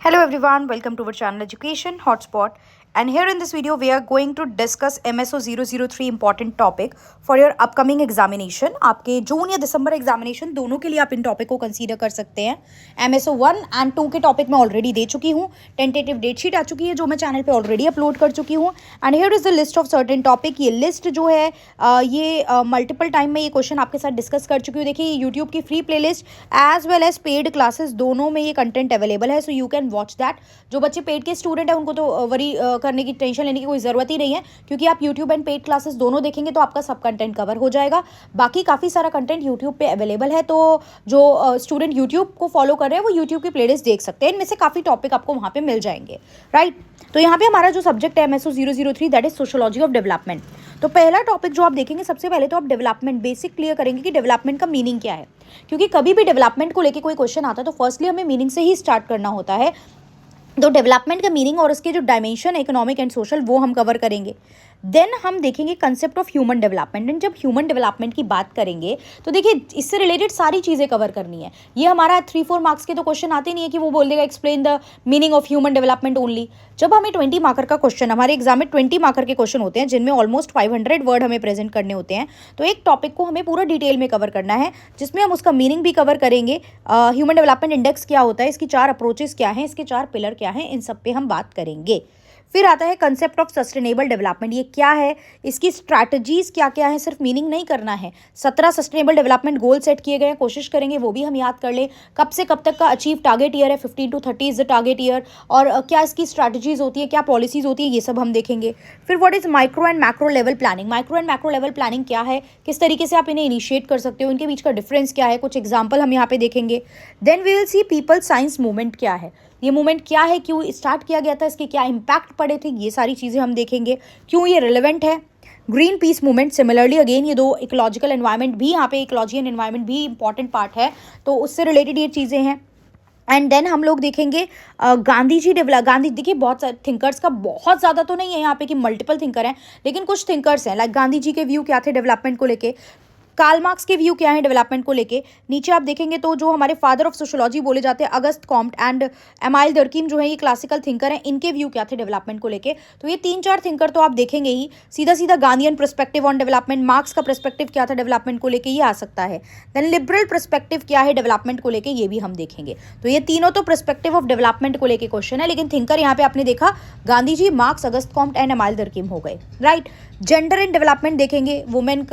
Hello everyone, welcome to our channel Education Hotspot, and here in this video we are going to discuss MSO 003 important topic for your upcoming examination. आपके जून या दिसंबर examination दोनों के लिए आप इन topic को consider कर सकते हैं. MSO 1 एंड 2 के टॉपिक मैं ऑलरेडी दे चुकी हूँ. टेंटेटिव डेट शीट आ चुकी है जो मैं चैनल पे ऑलरेडी अपलोड कर चुकी हूँ. And here is the list of certain topic. ये लिस्ट जो है ये मल्टीपल टाइम में ये क्वेश्चन आपके साथ डिस्कस कर चुकी हूँ. देखिए यूट्यूब की free playlist as well as paid classes दोनों में ये कंटेंट अवेलेबल है, so you can watch that. जो बच्चे पेड के स्टूडेंट हैं उनको तो वरी करने की टेंशन लेने की कोई ज़रूरत ही नहीं है, क्योंकि आप यूट्यूब एंड पेड क्लासेस दोनों देखेंगे तो आपका सब कंटेंट कवर हो जाएगा. बाकी काफ़ी सारा कंटेंट यूट्यूब पे अवेलेबल है, तो जो स्टूडेंट यूट्यूब को फॉलो कर रहे हैं वो यूट्यूब की प्लेलिस्ट देख सकते हैं. इनमें से काफ़ी टॉपिक आपको वहाँ पे मिल जाएंगे, राइट. तो यहाँ पे हमारा जो सब्जेक्ट है MSO 003 that is sociology of development. तो पहला टॉपिक जो आप देखेंगे, सबसे पहले तो आप डेवलपमेंट बेसिक क्लियर करेंगे कि डेवलपमेंट का मीनिंग क्या है, क्योंकि कभी भी डेवलपमेंट को लेके कोई क्वेश्चन आता है तो फर्स्टली हमें मीनिंग से ही स्टार्ट करना होता है. तो डेवलपमेंट का मीनिंग और उसके जो डायमेंशन इकोनॉमिक एंड सोशल वो हम कवर करेंगे. देन हम देखेंगे concept of human development. And जब ह्यूमन डेवलपमेंट की बात करेंगे तो देखिए इससे रिलेटेड सारी चीज़ें कवर करनी है. ये हमारा 3-4 मार्क्स के तो क्वेश्चन आते नहीं है कि वो बोल देगा explain the meaning of human development only. जब हमें 20 मार्कर का क्वेश्चन, हमारे एग्जाम में 20 मार्कर के क्वेश्चन होते हैं जिनमें ऑलमोस्ट 500 वर्ड हमें प्रेजेंट करने होते हैं, तो एक टॉपिक को हमें पूरा डिटेल में कवर करना है जिसमें हम उसका मीनिंग भी कवर करेंगे. ह्यूमन डेवलपमेंट इंडेक्स क्या होता है, इसकी 4 अप्रोचेस क्या हैं, इसके 4 पिलर क्या हैं, इन सब पे हम बात करेंगे. फिर आता है कंसेप्ट ऑफ सस्टेनेबल डेवलपमेंट. ये क्या है, इसकी स्ट्रैटेजीज क्या क्या है, सिर्फ मीनिंग नहीं करना है. 17 सस्टेनेबल डेवलपमेंट गोल सेट किए गए हैं, कोशिश करेंगे वो भी हम याद कर लें. कब से कब तक का अचीव टारगेट ईयर है, 15 to 30 is the target year, और क्या इसकी स्ट्रैटेजीज होती है, क्या पॉलिसीज होती है, ये सब हम देखेंगे. फिर what is micro and macro level planning. Micro and macro level planning क्या है, किस तरीके से आप इन्हें इनिशिएट कर सकते हो, इनके बीच का डिफरेंस क्या है, कुछ एग्जाम्पल हम यहाँ पे देखेंगे. Then we will see people science movement क्या है, ये मूवमेंट क्या है, क्यों स्टार्ट किया गया था, इसके क्या इम्पैक्ट पड़े थे, ये सारी चीज़ें हम देखेंगे, क्यों ये रिलेवेंट है. Green peas movement similarly again ये दो इकोलॉजिकल एनवायरनमेंट भी, यहाँ पे इकोलॉजी एंड एनवायरनमेंट भी इंपॉर्टेंट पार्ट है, तो उससे रिलेटेड ये चीज़ें हैं. एंड देन हम लोग देखेंगे गांधी जी गांधी, देखिए बहुत सारे थिंकर्स का बहुत ज़्यादा तो नहीं है यहाँ पे कि मल्टीपल थिंकर हैं, लेकिन कुछ थिंकर्स हैं. लाइक गांधी जी के व्यू क्या थे डेवलपमेंट को लेके, कार्ल मार्क्स के व्यू क्या है डेवलपमेंट को लेके. नीचे आप देखेंगे तो जो हमारे फादर ऑफ सोशियोलॉजी बोले जाते हैं अगस्त कॉम्ट एंड एमाइल दर्कीम जो है ये क्लासिकल थिंकर हैं, इनके व्यू क्या थे डेवलपमेंट को लेके. तो ये 3-4 थिंकर तो आप देखेंगे ही. सीधा सीधा Gandhian perspective on development, marks का पर्सपेक्टिव क्या था डेवलपमेंट को लेके, ये आ सकता है. देन लिबरल पर्सपेक्टिव क्या है डेवलपमेंट को लेके, ये भी हम देखेंगे. तो ये तीनों तो पर्सपेक्टिव ऑफ डेवलपमेंट को लेके क्वेश्चन है, लेकिन थिंकर यहाँ पे आपने देखा Gandhi ji, Marx, Auguste Comte and Emile Durkheim हो गए, राइट. जेंडर एंड डेवलपमेंट देखेंगे, वुमेन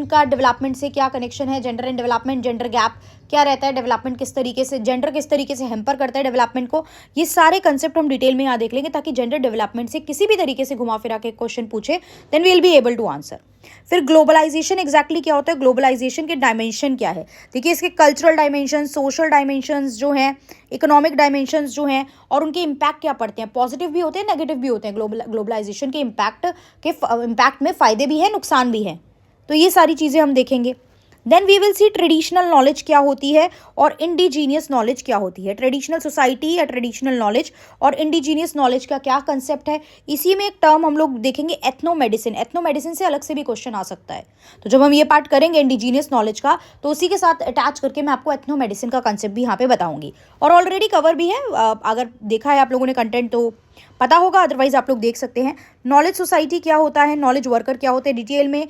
का डेवलपमेंट से क्या कनेक्शन है, gender and development, gender gap क्या रहता है, डेवलपमेंट किस तरीके से, जेंडर किस तरीके से हेम्पर करता है डेवलपमेंट को. ये सारे कंसेप्ट हम डिटेल में यहाँ देख लेंगे ताकि जेंडर डेवलपमेंट से किसी भी तरीके से घुमा फिरा के क्वेश्चन पूछे then we will be able to answer. फिर ग्लोबलाइजेशन एग्जैक्टली क्या होता है, ग्लोबलाइजेशन के डायमेंशन क्या है. देखिए इसके कल्चरल डायमेंशन, सोशल डायमेंशंस जो हैं, इकोनॉमिक डायमेंशंस जो हैं, और उनके इम्पैक्ट क्या पड़ते हैं, पॉजिटिव भी होते हैं नेगेटिव भी होते हैं. ग्लोबलाइजेशन के इम्पैक्ट में फ़ायदे भी हैं नुकसान भी हैं, तो ये सारी चीज़ें हम देखेंगे. Then we will see traditional knowledge क्या होती है और इंडिजीनियस नॉलेज क्या होती है. ट्रेडिशनल सोसाइटी या ट्रेडिशनल नॉलेज और इंडिजीनियस नॉलेज का क्या कंसेप्ट है. इसी में एक टर्म हम लोग देखेंगे एथनो मेडिसिन. एथनो मेडिसिन से अलग से भी क्वेश्चन आ सकता है, तो जब हम ये पार्ट करेंगे इंडिजीनियस नॉलेज का तो उसी के साथ अटैच करके मैं आपको एथनो मेडिसिन का कंसेप्ट भी यहाँ पे बताऊंगी, और ऑलरेडी कवर भी है. अगर देखा है आप लोगों ने कंटेंट तो पता होगा, अदरवाइज आप लोग देख सकते हैं. नॉलेज सोसाइटी क्या होता है, नॉलेज वर्कर क्या होते हैं, डिटेल में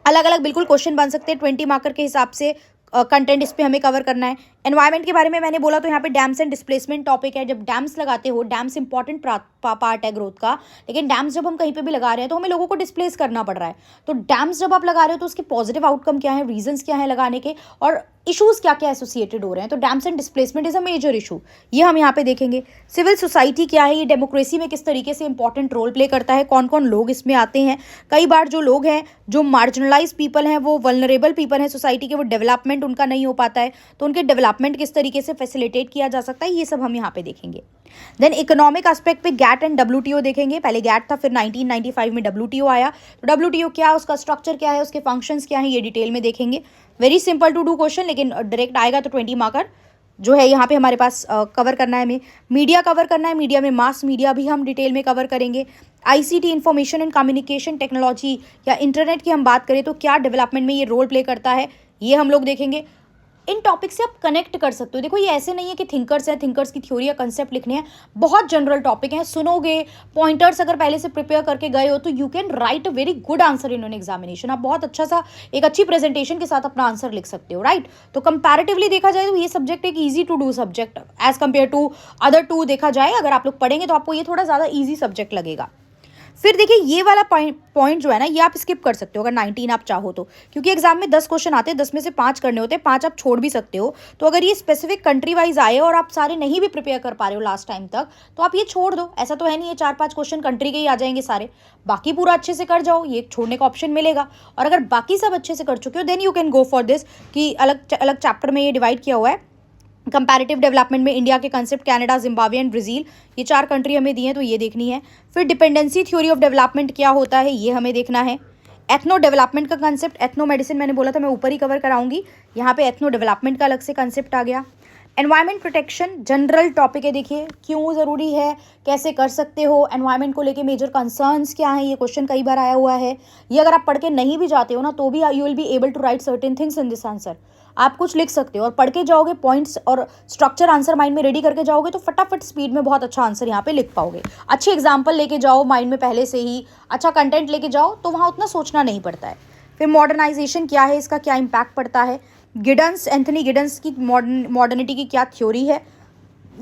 अलग अलग बिल्कुल क्वेश्चन बन सकते हैं 20 मार्कर के हिसाब से. कंटेंट इस पे हमें कवर करना है. एनवायरनमेंट के बारे में मैंने बोला तो यहाँ पे डैम्स एंड डिस्प्लेसमेंट टॉपिक है. जब डैम्स लगाते हो, डैम्स इंपॉर्टेंट पार्ट है ग्रोथ का, लेकिन डैम्स जब हम कहीं पे भी लगा रहे हैं तो हमें लोगों को डिस्प्लेस करना पड़ रहा है. तो डैम्स जब आप लगा रहे हो तो उसके पॉजिटिव आउटकम क्या है, रीजंस क्या है लगाने के, और इशूज़ क्या क्या एसोसिएटेड हो रहे हैं. तो dams and displacement is a major issue, ये हम यहाँ पे देखेंगे. सिविल सोसाइटी क्या है, ये डेमोक्रेसी में किस तरीके से इंपॉर्टेंट रोल प्ले करता है, कौन कौन लोग इसमें आते हैं. कई बार जो लोग हैं, जो मार्जिनलाइज पीपल हैं, वो वल्नरेबल पीपल हैं सोसाइटी के, वो डेवलपमेंट उनका नहीं हो पाता है, तो उनके डेवलपमेंट किस तरीके से फैसिलिटेट किया जा सकता है, ये सब हम यहाँ पे देखेंगे. देन इकोनॉमिक एस्पेक्ट पे गैट एंड WTO देखेंगे. पहले गैट था, फिर 1995 में WTO आया. तो WTO क्या, उसका स्ट्रक्चर क्या है, उसके फंक्शंस क्या हैं, ये डिटेल में देखेंगे. Very simple to do question, लेकिन डायरेक्ट आएगा तो 20 मार्कर जो है यहाँ पे हमारे पास कवर करना है. हमें मीडिया कवर करना है. मीडिया में मास मीडिया भी हम डिटेल में कवर करेंगे. ICT information and communication technology या इंटरनेट की हम बात करें तो क्या डेवलपमेंट में ये रोल प्ले करता है, ये हम लोग देखेंगे. इन टॉपिक से आप कनेक्ट कर सकते हो। देखो ये ऐसे नहीं है कि थिंकर्स हैं, थिंकर्स की थ्योरी या कंसेप्ट लिखने हैं, बहुत जनरल टॉपिक हैं, सुनोगे, पॉइंटर्स अगर पहले से प्रिपेयर करके गए हो तो you can write a very good answer in an examination. आप बहुत अच्छा सा एक अच्छी प्रेजेंटेशन के साथ अपना आंसर लिख सकते हो, राइट। तो कंपैरेटिवली देखा जाए तो ये सब्जेक्ट एक easy to do subject as compare to other two देखा जाए, अगर आप लोग पढ़ेंगे तो आपको ये थोड़ा ज़्यादा ईजी सब्जेक्ट लगेगा। फिर देखिए ये वाला पॉइंट जो है ना, ये आप स्किप कर सकते हो अगर 19 आप चाहो तो, क्योंकि एग्जाम में 10 क्वेश्चन आते हैं, 10 में से 5 करने होते हैं, 5 आप छोड़ भी सकते हो। तो अगर ये स्पेसिफिक कंट्री वाइज आए और आप सारे नहीं भी प्रिपेयर कर पा रहे हो लास्ट टाइम तक, तो आप ये छोड़ दो। ऐसा तो है नहीं ये 4-5 क्वेश्चन कंट्री के ही आ जाएंगे सारे, बाकी पूरा अच्छे से कर जाओ, ये छोड़ने का ऑप्शन मिलेगा। और अगर बाकी सब अच्छे से कर चुके हो then you can go for this, कि अलग अलग चैप्टर में ये डिवाइड किया हुआ है। कंपैरेटिव डेवलपमेंट में इंडिया के concept, Canada, Zimbabwe and Brazil, ये 4 कंट्री हमें दी हैं तो ये देखनी है। फिर डिपेंडेंसी थ्योरी ऑफ डेवलपमेंट क्या होता है ये हमें देखना है। एथनो डेवलपमेंट का कंसेप्ट, एथनो मेडिसिन मैंने बोला था मैं ऊपर ही कवर कराऊंगी, यहाँ पे एथनो डेवलपमेंट का अलग से कंसेप्ट आ गया। एनवायरमेंट प्रोटेक्शन जनरल टॉपिक है, देखिए क्यों ज़रूरी है, कैसे कर सकते हो, एनवायरमेंट को लेके मेजर कंसर्न्स क्या हैं, ये क्वेश्चन कई बार आया हुआ है। ये अगर आप पढ़ के नहीं भी जाते हो ना तो भी you will be able to write certain things in this answer. आप कुछ लिख सकते हो और पढ़ के जाओगे, पॉइंट्स और स्ट्रक्चर आंसर माइंड में रेडी करके जाओगे तो फटाफट स्पीड में बहुत अच्छा आंसर यहाँ पे लिख पाओगे। अच्छे एग्जाम्पल लेके जाओ माइंड में पहले से ही, अच्छा कंटेंट लेके जाओ तो वहाँ उतना सोचना नहीं पड़ता है। फिर मॉडर्नाइजेशन क्या है, इसका क्या इम्पैक्ट पड़ता है, गिडन्स, एंथनी गिडन्स की मॉडर्निटी की क्या थ्योरी है,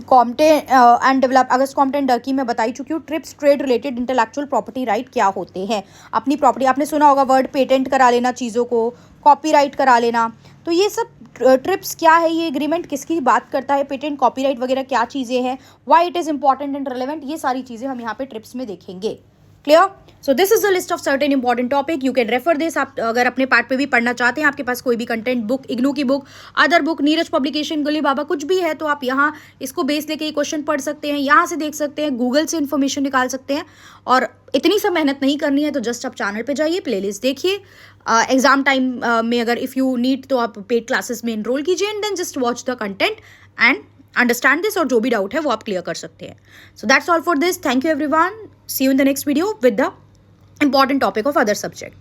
Comte and develop, Auguste Comte and Durkheim में बताई चुकी हूँ। TRIPS, trade related intellectual property right क्या होते हैं, अपनी प्रॉपर्टी, आपने सुना होगा वर्ड पेटेंट करा लेना चीज़ों को, कॉपीराइट करा लेना। तो ये सब ट्रिप्स क्या है, ये एग्रीमेंट किसकी बात करता है, पेटेंट, कॉपीराइट वगैरह क्या चीज़ें हैं, why it is important and relevant, ये सारी चीज़ें हम यहाँ पे ट्रिप्स में देखेंगे। Clear? So this is the list of certain important topic, you can refer this. आप अगर अपने पार्ट पे भी पढ़ना चाहते हैं, आपके पास कोई भी कंटेंट बुक, इग्नू की book, other book, Neeraj publication, गुली बाबा, कुछ भी है तो आप यहाँ इसको बेस लेके ये क्वेश्चन पढ़ सकते हैं, यहाँ से देख सकते हैं, गूगल से इन्फॉर्मेशन निकाल सकते हैं। और इतनी सब मेहनत नहीं करनी है तो जस्ट आप चैनल पे जाइए, प्लेलिस्ट देखिए, एग्जाम टाइम में अगर इफ़ यू नीड तो आप पेड क्लासेस में इनरोल कीजिए and then just watch the content and understand this, और जो भी डाउट है वो आप क्लियर कर सकते हैं। So that's all for this, thank you everyone, see you in the next video with the important topic of other subject.